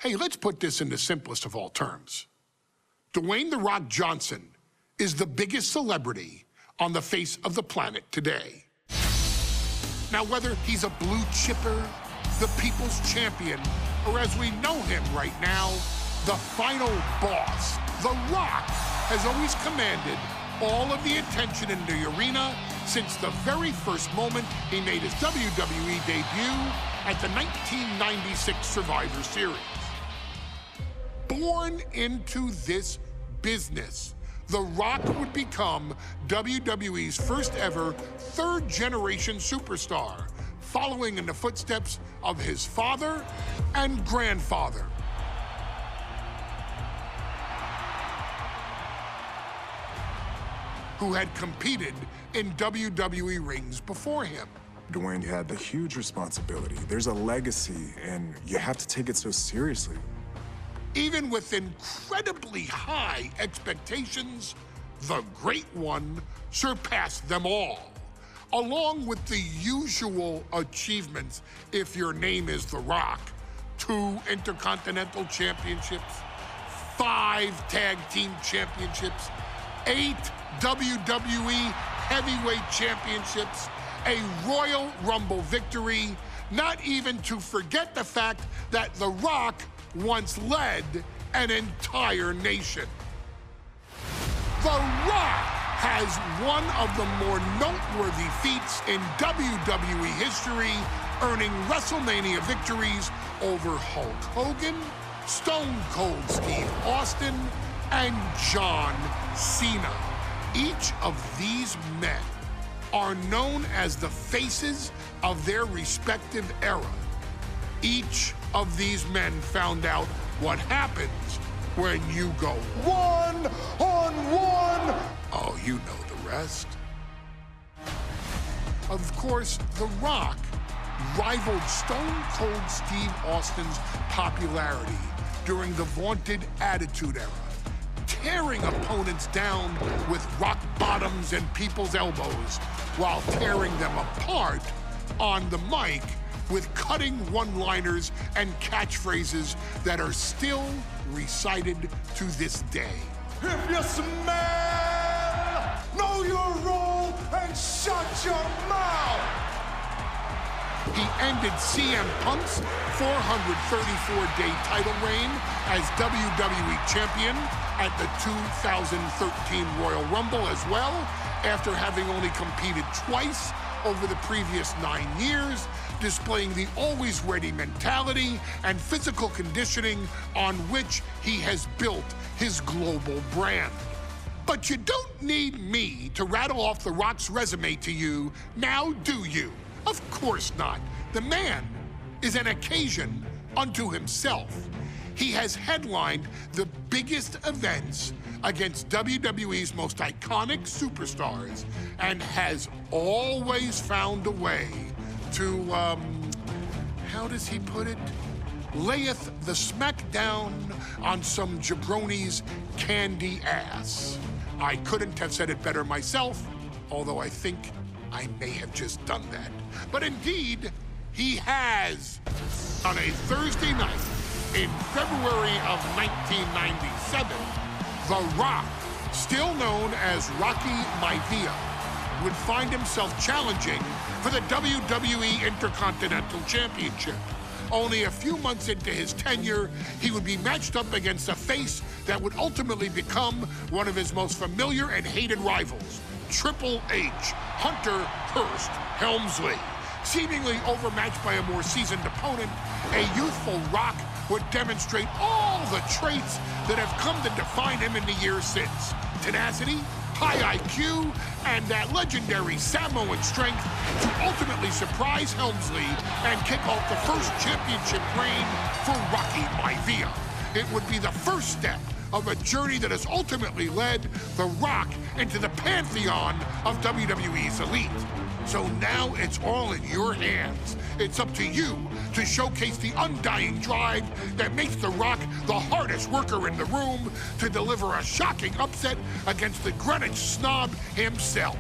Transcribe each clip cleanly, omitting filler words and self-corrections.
Hey, let's put this in the simplest of all terms. Dwayne "The Rock" Johnson is the biggest celebrity on the face of the planet today. Now, whether he's a blue chipper, the people's champion, or as we know him right now, the final boss, The Rock has always commanded all of the attention in the arena since the very first moment he made his WWE debut at the 1996 Survivor Series. Born into this business, The Rock would become WWE's first ever third-generation superstar, following in the footsteps of his father and grandfather. Who had competed in WWE rings before him. Dwayne, you had the huge responsibility. There's a legacy, and you have to take it so seriously. Even with incredibly high expectations, the Great One surpassed them all, along with the usual achievements if your name is The Rock: 2 Intercontinental Championships, 5 Tag Team Championships, 8 WWE Heavyweight Championships, a Royal Rumble victory, not even to forget the fact that The Rock once led an entire nation. The Rock has one of the more noteworthy feats in WWE history, earning WrestleMania victories over Hulk Hogan, Stone Cold Steve Austin, and John Cena. Each of these men are known as the faces of their respective era. Each of these men found out what happens when you go one-on-one. Oh, you know the rest. Of course, The Rock rivaled Stone Cold Steve Austin's popularity during the vaunted Attitude Era, tearing opponents down with rock bottoms and people's elbows while tearing them apart on the mic with cutting one-liners and catchphrases that are still recited to this day. If you smell, know your role and shut your mouth. He ended CM Punk's 434-day title reign as WWE Champion at the 2013 Royal Rumble as well, after having only competed twice over the previous 9 years, displaying the always-ready mentality and physical conditioning on which he has built his global brand. But you don't need me to rattle off The Rock's resume to you, now do you? Of course not. The man is an occasion unto himself. He has headlined the biggest events against WWE's most iconic superstars and has always found a way to, how does he put it? Layeth the smackdown on some jabroni's candy ass. I couldn't have said it better myself, although I think I may have just done that. But indeed, he has. On a Thursday night in February of 1997, The Rock, still known as Rocky Maivia, would find himself challenging for the WWE Intercontinental Championship. Only a few months into his tenure, he would be matched up against a face that would ultimately become one of his most familiar and hated rivals, Triple H, Hunter Hearst Helmsley. Seemingly overmatched by a more seasoned opponent, a youthful Rock would demonstrate all the traits that have come to define him in the years since. Tenacity, high IQ, and that legendary Samoan strength to ultimately surprise Helmsley and kick off the first championship reign for Rocky Maivia. It would be the first step of a journey that has ultimately led The Rock into the pantheon of WWE's elite. So now it's all in your hands. It's up to you to showcase the undying drive that makes The Rock the hardest worker in the room to deliver a shocking upset against the Greenwich snob himself.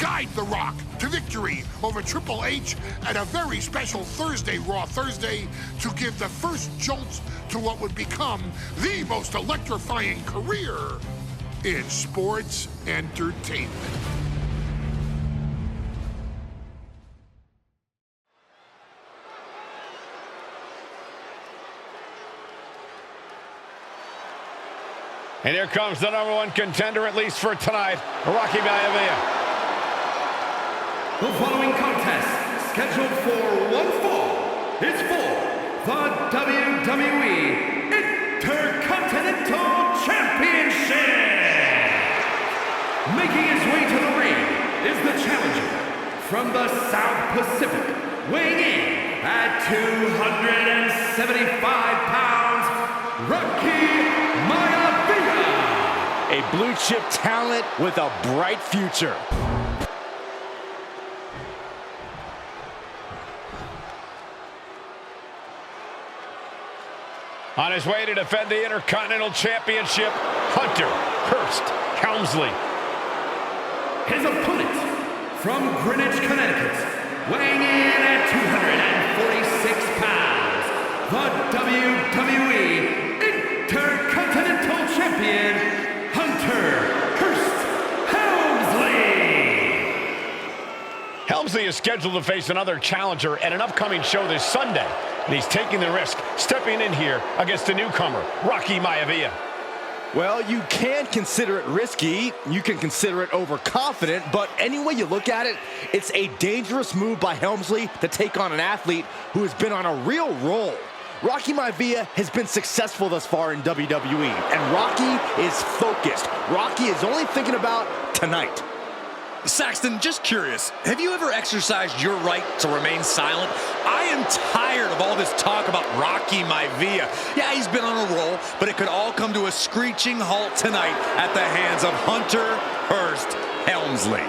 guide The Rock to victory over Triple H at a very special Thursday, Raw Thursday, to give the first jolts to what would become the most electrifying career in sports entertainment. And here comes the #1 contender, at least for tonight, Rocky Maivia. The following contest, scheduled for one fall, is for the WWE Intercontinental Championship. Making his way to the ring is the challenger from the South Pacific, weighing in at 275 pounds, Rocky Maivia. A blue chip talent with a bright future. On his way to defend the Intercontinental Championship, Hunter Hearst Helmsley. His opponent from Greenwich, Connecticut, weighing in at 246 pounds, the WWE Intercontinental Champion, Hunter Hearst Helmsley. Helmsley is scheduled to face another challenger at an upcoming show this Sunday, and he's taking the risk, stepping in here against a newcomer, Rocky Maivia. Well, you can consider it risky, you can consider it overconfident, but any way you look at it, it's a dangerous move by Helmsley to take on an athlete who has been on a real roll. Rocky Maivia has been successful thus far in WWE, and Rocky is focused. Rocky is only thinking about tonight. Saxton, just curious, have you ever exercised your right to remain silent? I am tired of all this talk about Rocky Maivia. Yeah, he's been on a roll, but it could all come to a screeching halt tonight at the hands of Hunter Hearst Helmsley.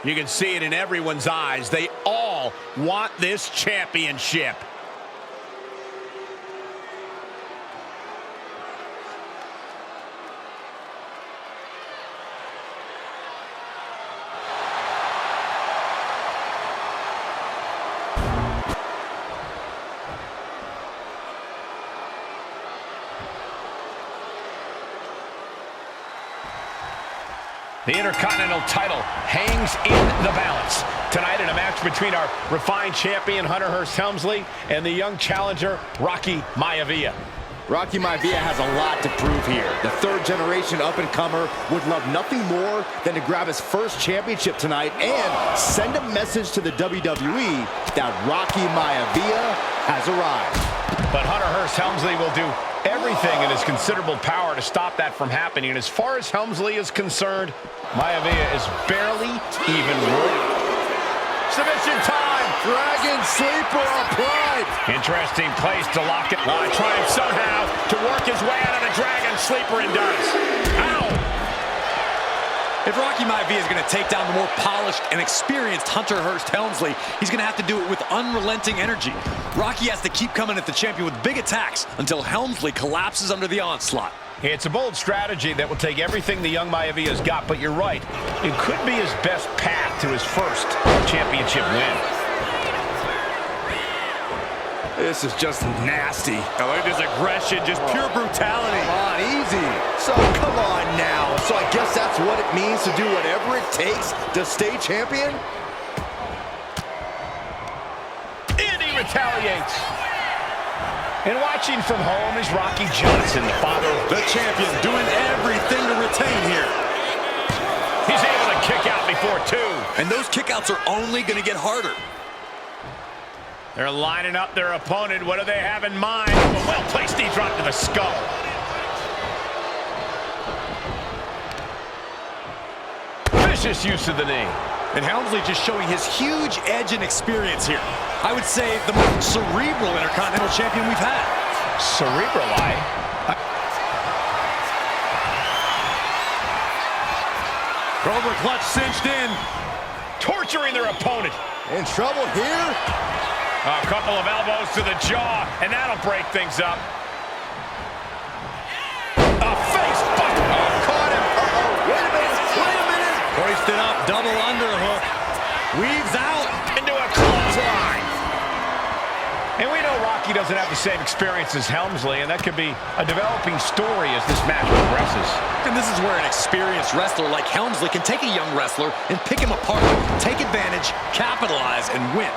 You can see it in everyone's eyes. They all want this championship. The Intercontinental title hangs in the balance. Tonight in a match between our refined champion, Hunter Hearst Helmsley, and the young challenger, Rocky Maivia. Rocky Maivia has a lot to prove here. The third-generation up-and-comer would love nothing more than to grab his first championship tonight and send a message to the WWE that Rocky Maivia has arrived. But Hunter Hearst Helmsley will do everything in his considerable power to stop that from happening. And as far as Helmsley is concerned, Maivia is barely even worried. Submission time! Dragon sleeper applied! Interesting place to lock it. Trying somehow to work his way out of the Dragon sleeper, and does. Ow! If Rocky Maivia is going to take down the more polished and experienced Hunter Hearst Helmsley, he's going to have to do it with unrelenting energy. Rocky has to keep coming at the champion with big attacks until Helmsley collapses under the onslaught. It's a bold strategy that will take everything the young Maivia's got, but you're right. It could be his best path to his first championship win. This is just nasty. Now look at this aggression, just pure brutality. Come on, easy. So, come on now. So I guess that's what it means to do whatever it takes to stay champion? And he retaliates. And watching from home is Rocky Johnson, the father of The champion doing everything to retain here. He's able to kick out before two. And those kickouts are only going to get harder. They're lining up their opponent. What do they have in mind? A well-placed knee drop to the skull. Vicious use of the knee. And Helmsley just showing his huge edge and experience here. I would say the most cerebral Intercontinental Champion we've had. Cerebral, Cobra clutch cinched in. torturing their opponent. In trouble here? A couple of elbows to the jaw, and that'll break things up. Double underhook. Weaves out. Into a clothesline. And we know Rocky doesn't have the same experience as Helmsley, and that could be a developing story as this match progresses. And this is where an experienced wrestler like Helmsley can take a young wrestler and pick him apart, take advantage, capitalize, and win.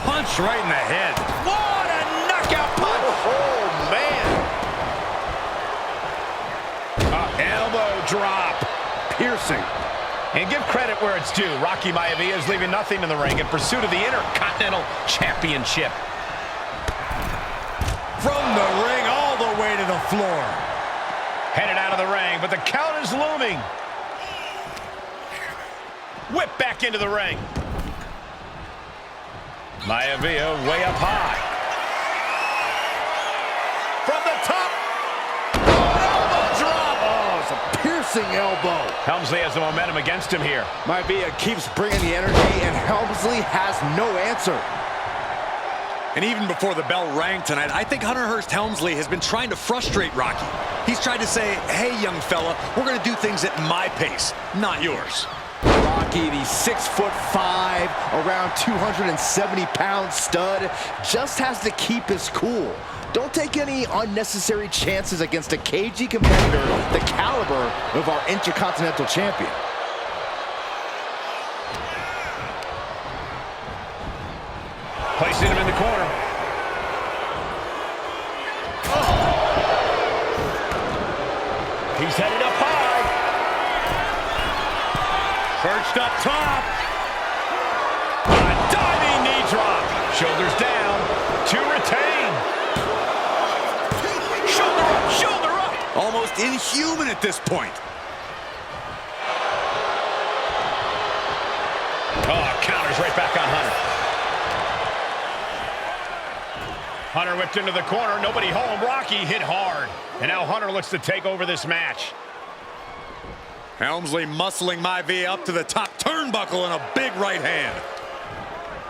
Punch right in the head. What a knockout punch! Oh, man! Elbow drop. Piercing. And give credit where it's due. Rocky Maivia is leaving nothing in the ring in pursuit of the Intercontinental Championship. From the ring all the way to the floor. Headed out of the ring, but the count is looming. Whip back into the ring. Maivia way up high. From the top. Elbow drop. Oh, it's a piercing elbow. Helmsley has the momentum against him here. Maivia keeps bringing the energy, and Helmsley has no answer. And even before the bell rang tonight, I think Hunter Hearst Helmsley has been trying to frustrate Rocky. He's tried to say, hey, young fella, we're going to do things at my pace, not yours. Rocky, the 6'5", around 270-pound stud, just has to keep his cool. Don't take any unnecessary chances against a cagey competitor the caliber of our Intercontinental Champion. Placing him in the corner. Oh. He's headed up high. Perched up top. A diving knee drop. Shoulders down to retain. Shoulder up, shoulder up. Almost inhuman at this point. Oh, counters right back on Hunter. Hunter whipped into the corner, nobody home. Rocky hit hard. And now Hunter looks to take over this match. Helmsley muscling Maivia up to the top turnbuckle and a big right hand.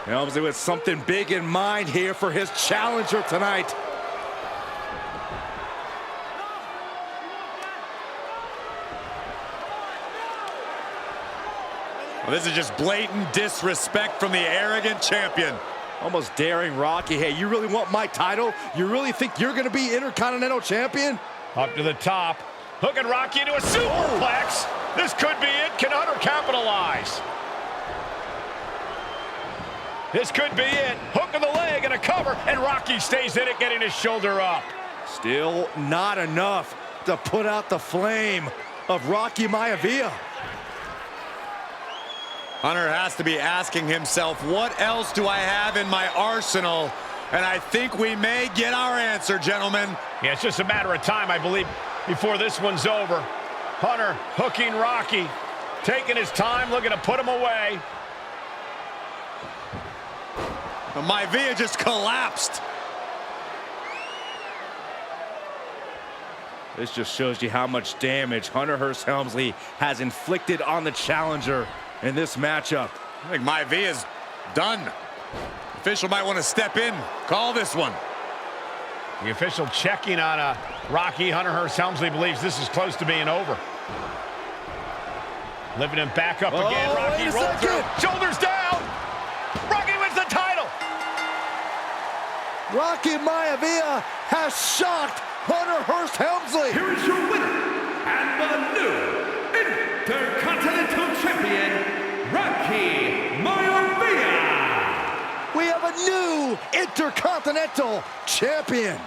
Helmsley with something big in mind here for his challenger tonight. Well, this is just blatant disrespect from the arrogant champion. Almost daring Rocky. Hey, you really want my title? You really think you're going to be Intercontinental Champion? Up to the top. Hooking Rocky into a superplex. This could be it. Can Hunter capitalize? This could be it. Hook of the leg and a cover. And Rocky stays in it, getting his shoulder up. Still not enough to put out the flame of Rocky Maivia. Hunter has to be asking himself, what else do I have in my arsenal? And I think we may get our answer, gentlemen. Yeah, it's just a matter of time, I believe, before this one's over. Hunter hooking Rocky, taking his time, looking to put him away. Maivia just collapsed. This just shows you how much damage Hunter Hearst Helmsley has inflicted on the challenger in this matchup. I think Maivia's done. Official might want to step in, call this one. The official checking on Rocky. Hunter Hearst Helmsley believes this is close to being over. Lifting him back up again. Rocky rolled through. Shoulders down. Rocky wins the title. Rocky Maivia has shocked Hunter Hearst Helmsley. Here is your winner and the new Intercontinental Champion, Rocky Maivia. We have a new Intercontinental Champion.